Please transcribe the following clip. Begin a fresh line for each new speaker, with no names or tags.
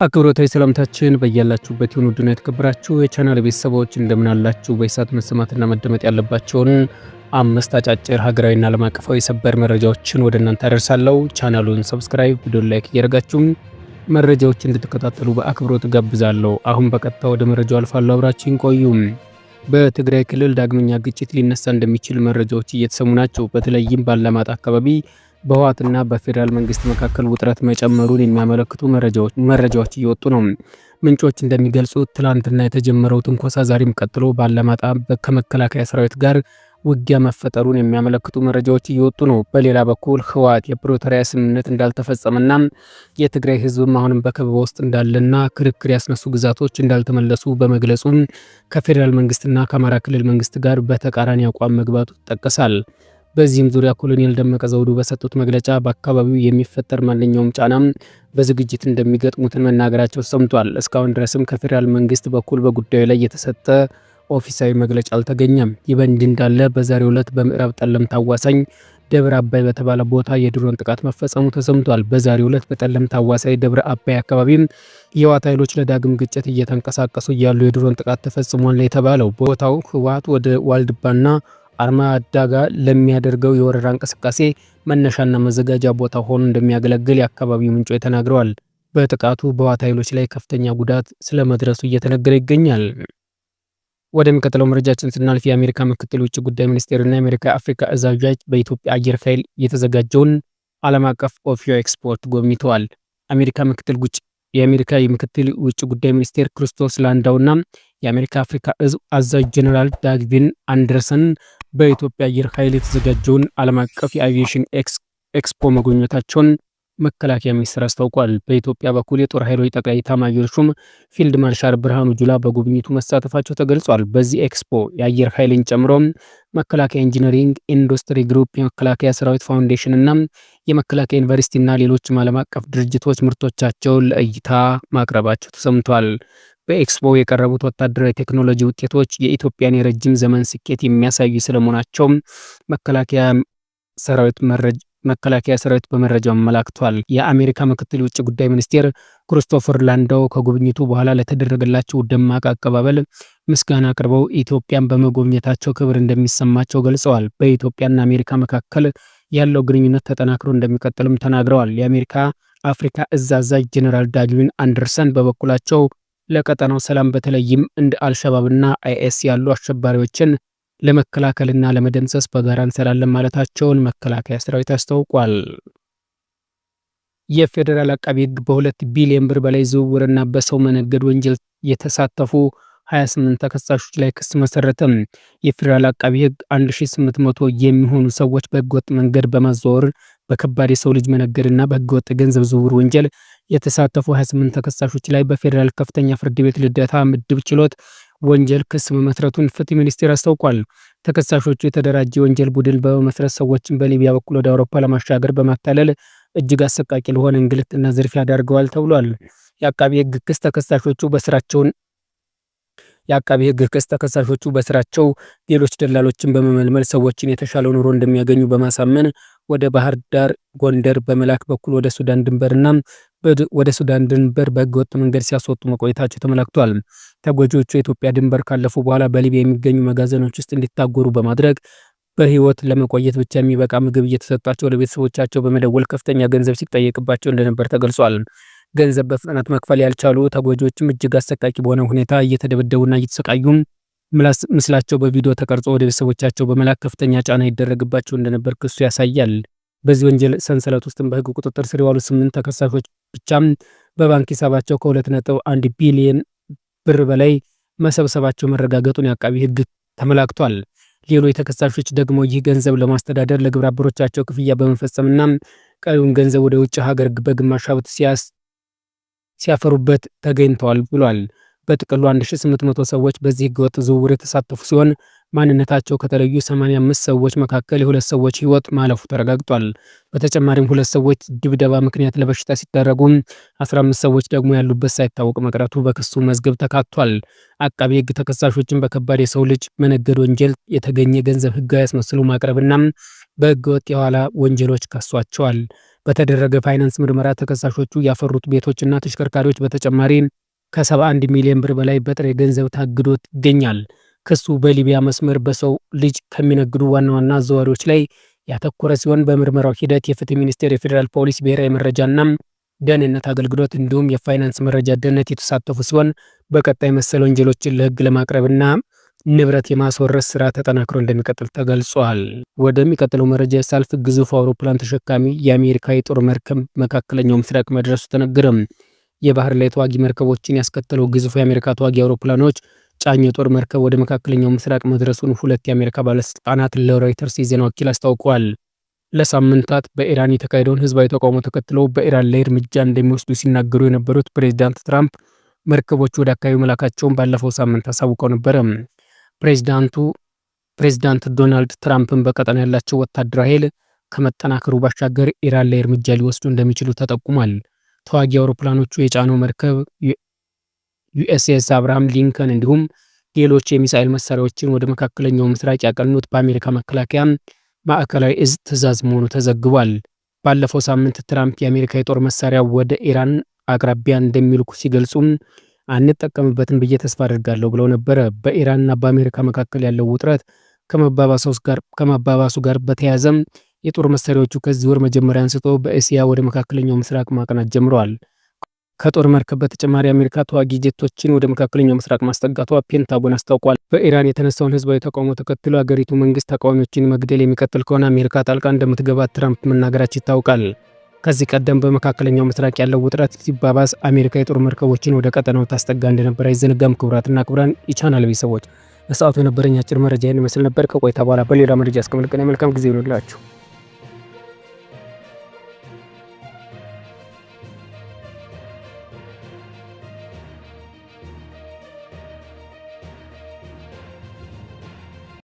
አክብሮታዊ ሰላምታችን በያላችሁበት ይሁን። ውድና የተከበራችሁ የቻናል ቤተሰቦች እንደምን አላችሁ? በኢሳት መሰማትና መደመጥ ያለባቸውን አምስት አጫጭር ሀገራዊና ዓለም አቀፋዊ ሰበር መረጃዎችን ወደ እናንተ አደርሳለሁ። ቻናሉን ሰብስክራይብ፣ ቪዲዮ ላይክ እያደረጋችሁ መረጃዎች እንድትከታተሉ በአክብሮት ጋብዛለሁ። አሁን በቀጥታ ወደ መረጃው አልፋለሁ። አብራችሁን ቆዩ። በትግራይ ክልል ዳግመኛ ግጭት ሊነሳ እንደሚችል መረጃዎች እየተሰሙ ናቸው። በተለይም ባላማጣ አካባቢ በህወሓትና በፌዴራል መንግስት መካከል ውጥረት መጨመሩን የሚያመለክቱ መረጃዎች እየወጡ ነው። ምንጮች እንደሚገልጹት ትላንትና የተጀመረው ትንኮሳ ዛሬም ቀጥሎ ባላማጣ ከመከላከያ ሰራዊት ጋር ውጊያ መፈጠሩን የሚያመለክቱ መረጃዎች እየወጡ ነው። በሌላ በኩል ህወሓት የፕሪቶሪያ ስምምነት እንዳልተፈጸመና የትግራይ ህዝብም አሁንም በከበባ ውስጥ እንዳለና ክርክር ያስነሱ ግዛቶች እንዳልተመለሱ በመግለጹ ከፌዴራል መንግስትና ከአማራ ክልል መንግስት ጋር በተቃራኒ አቋም መግባቱ ይጠቀሳል። በዚህም ዙሪያ ኮሎኔል ደመቀ ዘውዱ በሰጡት መግለጫ በአካባቢው የሚፈጠር ማንኛውም ጫና በዝግጅት እንደሚገጥሙት መናገራቸው ሰምቷል። እስካሁን ድረስም ከፌዴራል መንግስት በኩል በጉዳዩ ላይ የተሰጠ ኦፊሳዊ መግለጫ አልተገኘም። ይህ በእንዲህ እንዳለ በዛሬው ዕለት በምዕራብ ጠለምት አዋሳኝ ደብረ አባይ በተባለ ቦታ የድሮን ጥቃት መፈጸሙ ተሰምቷል። በዛሬው ዕለት በጠለምት አዋሳኝ ደብረ አባይ አካባቢ የህወሓት ኃይሎች ለዳግም ግጭት እየተንቀሳቀሱ እያሉ የድሮን ጥቃት ተፈጽሟል የተባለው ቦታው ህወሓት ወደ ዋልድባና አርማዳ ጋር ለሚያደርገው የወረራ እንቅስቃሴ መነሻና መዘጋጃ ቦታ ሆኖ እንደሚያገለግል የአካባቢው ምንጮች ተናግረዋል። በጥቃቱ በህወሓት ኃይሎች ላይ ከፍተኛ ጉዳት ስለመድረሱ እየተነገረ ይገኛል። ወደሚቀጥለው መረጃችን ስናልፍ የአሜሪካ ምክትል ውጭ ጉዳይ ሚኒስቴርና የአሜሪካ አፍሪካ እዝ አዛዥ በኢትዮጵያ አየር ኃይል የተዘጋጀውን ዓለም አቀፍ ኦፊዮ ኤክስፖርት ጎብኝተዋል። የአሜሪካ ምክትል ውጭ ጉዳይ ሚኒስቴር ክሪስቶስ ላንዳውና የአሜሪካ አፍሪካ እዝ አዛዥ ጀነራል ዳግቪን አንደርሰን በኢትዮጵያ አየር ኃይል የተዘጋጀውን ዓለም አቀፍ የአቪዬሽን ኤክስፖ መጎብኘታቸውን መከላከያ ሚኒስቴር አስታውቋል። በኢትዮጵያ በኩል የጦር ኃይሎች ጠቅላይ ኤታማዦር ሹም ፊልድ ማርሻል ብርሃኑ ጁላ በጉብኝቱ መሳተፋቸው ተገልጿል። በዚህ ኤክስፖ የአየር ኃይልን ጨምሮ መከላከያ ኢንጂነሪንግ ኢንዱስትሪ ግሩፕ፣ የመከላከያ ሰራዊት ፋውንዴሽን እና የመከላከያ ዩኒቨርሲቲና ሌሎችም ዓለም አቀፍ ድርጅቶች ምርቶቻቸውን ለእይታ ማቅረባቸው ተሰምቷል። በኤክስፖ የቀረቡት ወታደራዊ ቴክኖሎጂ ውጤቶች የኢትዮጵያን የረጅም ዘመን ስኬት የሚያሳዩ ስለመሆናቸው መከላከያ ሰራዊት በመረጃው አመላክቷል። የአሜሪካ ምክትል ውጭ ጉዳይ ሚኒስቴር ክሪስቶፈር ላንዳው ከጉብኝቱ በኋላ ለተደረገላቸው ደማቅ አቀባበል ምስጋና አቅርበው ኢትዮጵያን በመጎብኘታቸው ክብር እንደሚሰማቸው ገልጸዋል። በኢትዮጵያና አሜሪካ መካከል ያለው ግንኙነት ተጠናክሮ እንደሚቀጥልም ተናግረዋል። የአሜሪካ አፍሪካ እዝ አዛዥ ጀነራል ዳግዊን አንደርሰን በበኩላቸው ለቀጠናው ሰላም በተለይም እንደ አልሸባብና አይኤስ ያሉ አሸባሪዎችን ለመከላከልና ለመደምሰስ በጋራ እንሰራለን ማለታቸውን መከላከያ ሰራዊት አስታውቋል። የፌዴራል አቃቢ ህግ በ2 ቢሊዮን ብር በላይ ዝውውርና በሰው መነገድ ወንጀል የተሳተፉ 28 ተከሳሾች ላይ ክስ መሰረተ። የፌዴራል አቃቢ ህግ 1800 የሚሆኑ ሰዎች በህገወጥ መንገድ በማዘዋወር በከባድ የሰው ልጅ መነገድና በህገወጥ ገንዘብ ዝውውር ወንጀል የተሳተፉ 28 ተከሳሾች ላይ በፌዴራል ከፍተኛ ፍርድ ቤት ልደታ ምድብ ችሎት ወንጀል ክስ መመስረቱን ፍትህ ሚኒስቴር አስታውቋል። ተከሳሾቹ የተደራጀ ወንጀል ቡድን በመመስረት ሰዎችን በሊቢያ በኩል ወደ አውሮፓ ለማሻገር በማታለል እጅግ አሰቃቂ ለሆነ እንግልትና ዝርፊያ አዳርገዋል ተብሏል። የአቃቢ ህግ ክስ ተከሳሾቹ በስራቸው ሌሎች ደላሎችን በመመልመል ሰዎችን የተሻለ ኑሮ እንደሚያገኙ በማሳመን ወደ ባህር ዳር፣ ጎንደር በመላክ በኩል ወደ ሱዳን ድንበር በህገወጥ መንገድ ሲያስወጡ መቆየታቸው ተመላክቷል። ተጎጂዎቹ የኢትዮጵያ ድንበር ካለፉ በኋላ በሊቢያ የሚገኙ መጋዘኖች ውስጥ እንዲታጎሩ በማድረግ በህይወት ለመቆየት ብቻ የሚበቃ ምግብ እየተሰጣቸው ለቤተሰቦቻቸው በመደወል ከፍተኛ ገንዘብ ሲጠየቅባቸው እንደነበር ተገልጿል። ገንዘብ በፍጥነት መክፈል ያልቻሉ ተጎጂዎችም እጅግ አሰቃቂ በሆነ ሁኔታ እየተደበደቡና እየተሰቃዩ ምስላቸው በቪዲዮ ተቀርጾ ወደ ቤተሰቦቻቸው በመላክ ከፍተኛ ጫና ይደረግባቸው እንደነበር ክሱ ያሳያል። በዚህ ወንጀል ሰንሰለት ውስጥም በህግ ቁጥጥር ስር የዋሉ 8 ተከሳሾች ብቻም በባንክ ሂሳባቸው ከ2.1 ቢሊዮን ብር በላይ መሰብሰባቸው መረጋገጡን የአቃቢ ህግ ተመላክቷል። ሌሎች ተከሳሾች ደግሞ ይህ ገንዘብ ለማስተዳደር ለግብረ አበሮቻቸው ክፍያ በመፈጸምና ቀሪውን ገንዘብ ወደ ውጭ ሀገር በግማሽ ሀብት ሲያፈሩበት ተገኝተዋል ብሏል። በጥቅሉ 1800 ሰዎች በዚህ ህገወጥ ዝውውር የተሳተፉ ሲሆን ማንነታቸው ከተለዩ 85 ሰዎች መካከል የ2 ሰዎች ህይወት ማለፉ ተረጋግጧል። በተጨማሪም 2 ሰዎች ድብደባ ምክንያት ለበሽታ ሲዳረጉ 15 ሰዎች ደግሞ ያሉበት ሳይታወቅ መቅረቱ በክሱ መዝገብ ተካቷል። አቃቢ ህግ ተከሳሾችን በከባድ የሰው ልጅ መነገድ ወንጀል የተገኘ ገንዘብ ህጋዊ ያስመስሉ ማቅረብና በህገወጥ የኋላ ወንጀሎች ከሷቸዋል። በተደረገ ፋይናንስ ምርመራ ተከሳሾቹ ያፈሩት ቤቶችና ተሽከርካሪዎች በተጨማሪ ከ71 ሚሊዮን ብር በላይ በጥሬ ገንዘብ ታግዶ ይገኛል። ክሱ በሊቢያ መስመር በሰው ልጅ ከሚነግዱ ዋና ዋና አዘዋዋሪዎች ላይ ያተኮረ ሲሆን በምርመራው ሂደት የፍትህ ሚኒስቴር፣ የፌዴራል ፖሊስ፣ ብሔራዊ መረጃና ደህንነት አገልግሎት እንዲሁም የፋይናንስ መረጃ ደህንነት የተሳተፉ ሲሆን በቀጣይ መሰል ወንጀሎችን ለህግ ለማቅረብና ንብረት የማስወረስ ስራ ተጠናክሮ እንደሚቀጥል ተገልጿል። ወደሚቀጥለው መረጃ ሳልፍ ግዙፍ አውሮፕላን ተሸካሚ የአሜሪካ የጦር መርከብ መካከለኛው ምስራቅ መድረሱ ተነገረ። የባህር ላይ ተዋጊ መርከቦችን ያስከተለው ግዙፍ የአሜሪካ ተዋጊ አውሮፕላኖች ጫኝ የጦር መርከብ ወደ መካከለኛው ምስራቅ መድረሱን ሁለት የአሜሪካ ባለስልጣናት ለሮይተርስ የዜና ወኪል አስታውቀዋል። ለሳምንታት በኢራን የተካሄደውን ህዝባዊ ተቃውሞ ተከትለው በኢራን ላይ እርምጃ እንደሚወስዱ ሲናገሩ የነበሩት ፕሬዚዳንት ትራምፕ መርከቦቹ ወደ አካባቢው መላካቸውን ባለፈው ሳምንት አሳውቀው ነበር። ፕሬዚዳንት ዶናልድ ትራምፕን በቀጠናው ያላቸው ወታደራዊ ኃይል ከመጠናከሩ ባሻገር ኢራን ላይ እርምጃ ሊወስዱ እንደሚችሉ ተጠቁሟል። ተዋጊ አውሮፕላኖቹ የጫነው መርከብ ዩኤስኤስ አብርሃም ሊንከን እንዲሁም ሌሎች የሚሳኤል መሳሪያዎችን ወደ መካከለኛው ምስራቅ ያቀኑት በአሜሪካ መከላከያ ማዕከላዊ እዝ ትዕዛዝ መሆኑ ተዘግቧል። ባለፈው ሳምንት ትራምፕ የአሜሪካ የጦር መሳሪያ ወደ ኢራን አቅራቢያ እንደሚልኩ ሲገልጹም አንጠቀምበትን ብዬ ተስፋ አድርጋለሁ ብለው ነበረ። በኢራንና በአሜሪካ መካከል ያለው ውጥረት ከመባባሱ ጋር በተያያዘም የጦር መሳሪያዎቹ ከዚህ ወር መጀመሪያ አንስቶ በእስያ ወደ መካከለኛው ምስራቅ ማቅናት ጀምረዋል። ከጦር መርከብ በተጨማሪ አሜሪካ ተዋጊ ጄቶችን ወደ መካከለኛው ምስራቅ ማስጠጋቷ ፔንታጎን አስታውቋል። በኢራን የተነሳውን ህዝባዊ ተቃውሞ ተከትሎ አገሪቱ መንግስት ተቃዋሚዎችን መግደል የሚቀጥል ከሆነ አሜሪካ ጣልቃ እንደምትገባ ትራምፕ መናገራቸው ይታወቃል። ከዚህ ቀደም በመካከለኛው ምስራቅ ያለው ውጥረት ሲባባስ አሜሪካ የጦር መርከቦችን ወደ ቀጠናው ታስጠጋ እንደነበር አይዘነጋም። ክቡራትና ክቡራን የቻናል ቤተሰቦች ለሰዓቱ የነበረኝ አጭር መረጃ ይህን ይመስል ነበር። ከቆይታ በኋላ በሌላ መረጃ እስከምንገናኝ መልካም ጊዜ ይሁንላችሁ።